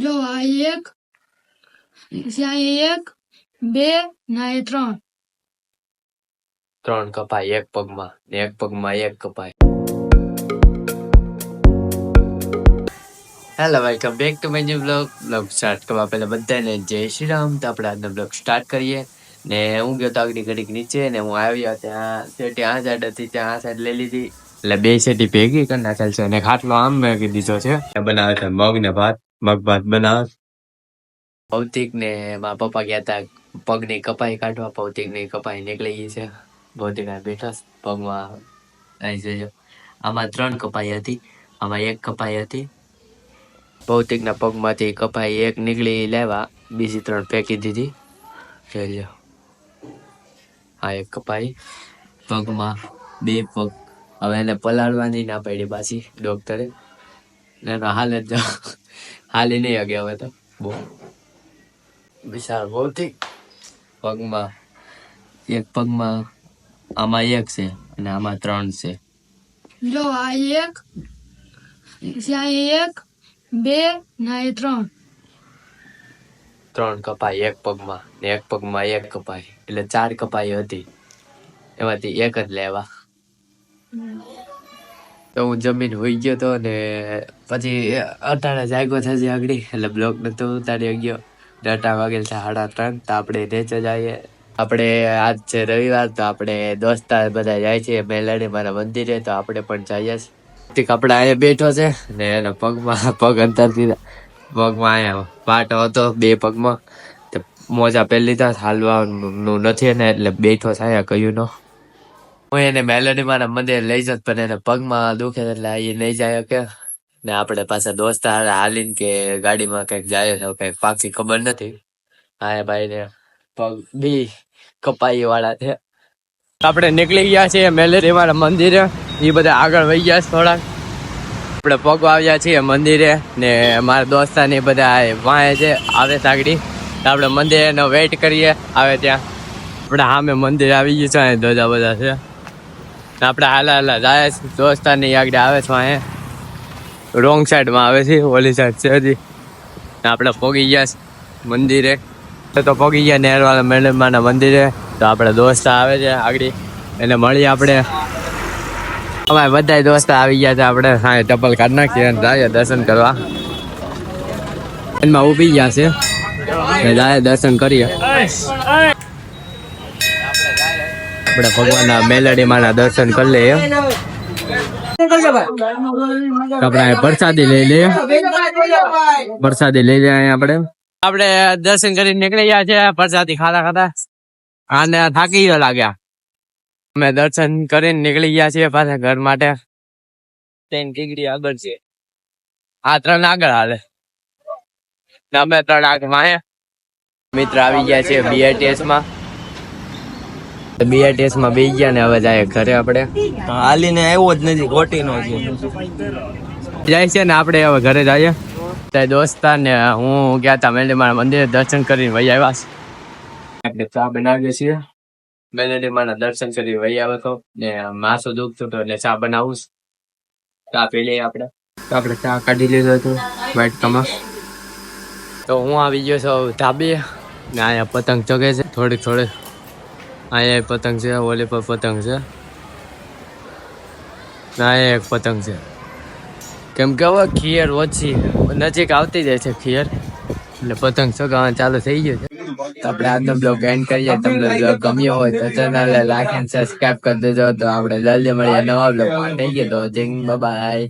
જો આ એક, પછી અહીંયા એક, બે, ના એ ત્રણ. ત્રણ કપાય એક પગમાં ને એક પગમાં એક કપાય. Hello, welcome back to my new blog start કરવા પહેલા બધાને જય શ્રી રામ. તો આપણે આજનો બ્લોગ સ્ટાર્ટ કરીએ. ને હું ગયો તો આગળ ઘડીક નીચે ને હું આવ્યો ત્યાં સેટી આ સાઈડ હતી, ત્યાં આ સાઈડ લઈ લીધી એટલે બે સેટી ભેગી કરી નાખેલ છે. અને ખાટલો આમ મેકી દીધો છે. બનાવે છે મગ ને ભાત, મગ ભાત બનાવે. ભૌતિક ને મારા પપ્પા ગયા હતા પગની કપાઈ કાઢવા. ભૌતિક ની કપાઈ નીકળી ગઈ છે. ભૌતિક બેઠા પગમાં અહીં જજો. આમાં 3 કપાઈ હતી, આમાં 1 કપાઈ હતી. ભૌતિકના પગમાંથી કપાઈ 1 નીકળી લેવા, બીજી 3 ફેંકી દીધી. જોઈ આ 1 કપાઈ પગમાં, 2 પગ. હવે એને પલાળવાની ના પડી પાછી ડોક્ટરે. એનો હાલી નહીં અગે હવે તો બહુ વિશાળ. ભૌતિક પગમાં 1 પગમાં આમાં 1 છે અને આમાં 3 છે. જો આ એક, પછી અહીંયા એક, બે, ના એ ત્રણ. 3 કપાઈ 1 પગમાં ને 1 પગમાં 1 કપાઈ, એટલે 4 કપાઈ હતી. એમાંથી 1 જ લેવા. તો હું જમીન હોઈ ગયો તો ને પછી અટાણે જાગ્યો થશે આગળ એટલે બ્લોગ નતો ઉતારી ગયો. ડટા વાગેલ છે 3:30. તો આપણે નીચે જઈએ. આપણે આજ છે રવિવાર, તો આપણે દોસ્તાર બધા જાય છે મેલડી મારા મંદિરે. તો આપણે પણ જઈએ. આપણે અહીંયા બેઠો છે ને એના પગમાં પગ અંતરથી પગમાં અહીંયા પાટો હતો 2 પગમાં. તો મોજા પહેરી લીધા, હાલવાનું નથી ને એટલે બેઠો છે અહીંયા કયું નો. હું એને મેલડી મારા મંદિરે લઈ જત પણ એને પગમાં દુખે એટલે એ નહીં જાય કે. ને આપણે પાછા દોસ્તાર હાલીને કે ગાડીમાં કંઈક જાય છે, કંઈક પાકી ખબર નથી. હા ભાઈ ને પગ બી કપાઈ વાળા છે. આપણે નીકળી ગયા છીએ મેલેરી મારા મંદિરે. એ બધા આગળ વહી ગયા થોડાક. આપણે પગ આવ્યા છીએ મંદિરે ને મારા દોસ્તાર ને બધા વાંહે છે, આવે સાગડી. આપણે મંદિરનો વેઇટ કરીએ આવે ત્યાં. આપણે સામે મંદિર આવી ગયું છે, ધજા બધા છે. આપણે હાલા જાય દોસ્તાર ની આગળ આવે છે વાંહે. રોંગ સાઈડમાં આવે છે, ઓલી સાઈડ છે હજી. આપણે પોગી ગયા મંદિરે. તો પોગી ગયા નેરવાળા મેડમના મંદિરે. તો આપણે દોસ્તા આવે છે આગળ, એને મળી આપણે. અમારે બધા દોસ્તા આવી ગયા છે. આપણે હા ચપ્પલ કાઢી નાખીએ અને જાય દર્શન કરવા. એમાં ઊભી ગયા છે, જાય દર્શન કરીએ. આપણે ભગવાનના મેલડી માના દર્શન કરી લઈએ. આપણે પ્રસાદી લઈ લઈએ. પ્રસાદી લઈ લઈએ આપણે. આપણે દર્શન કરીને નીકળી ગયા છે પ્રસાદી ખાતા આને થાકી ગયો લાગ્યા. અમે દર્શન કરીને નીકળી ગયા છીએ પાછા ઘર માટે. 3 ટીકડી આગળ છે, આ 3 આગળ હાલે. અમે 3 આગળ માં. મિત્ર આવી ગયા છે BRTS માં. BRTS માં બેસી ગયા ને હવે જાય ઘરે. આપણે હાલીને આવ્યો જ નથી, ખોટીનો છે જાય છે ને આપણે હવે ઘરે જઈએ. ત્યાં દોસ્તાર ને હું ગયા હતા મેલડી માના મંદિરે, દર્શન કરીને વહી આવ્યા છે. આપણે ચા બનાવીએ છીએ. મેલડી માના દર્શન કરી વહી આવે તો ને માથું દુખતું તો એટલે ચા બનાવું. ચા પી લઈએ આપણે. તો આપણે ચા કાઢી લીધો હતો વાઇટ કમાં. તો હું આવી ગયો છું ધાબે ને અહીંયા પતંગ ચગે છે થોડીક. અહીંયા પતંગ છે, ઓલી પર પતંગ છે, અહીંયા એક પતંગ છે. કેમ કે હવે ખીયર ઓછી નજીક આવતી જાય છે ખીયર, એટલે પતંગ ચગાવવાનું ચાલુ થઈ ગયું છે. તો આપણે આજનો બ્લોગ એન્ડ કરીએ. તમને બ્લોગ ગમ્યો હોય તો ચેનલને લાઈક એન્ડ સબસ્ક્રાઇબ કરી દેજો. તો આપણે જલ્દી મળીએ નવા બ્લોગ. થઈ ગયો તો જય બાય.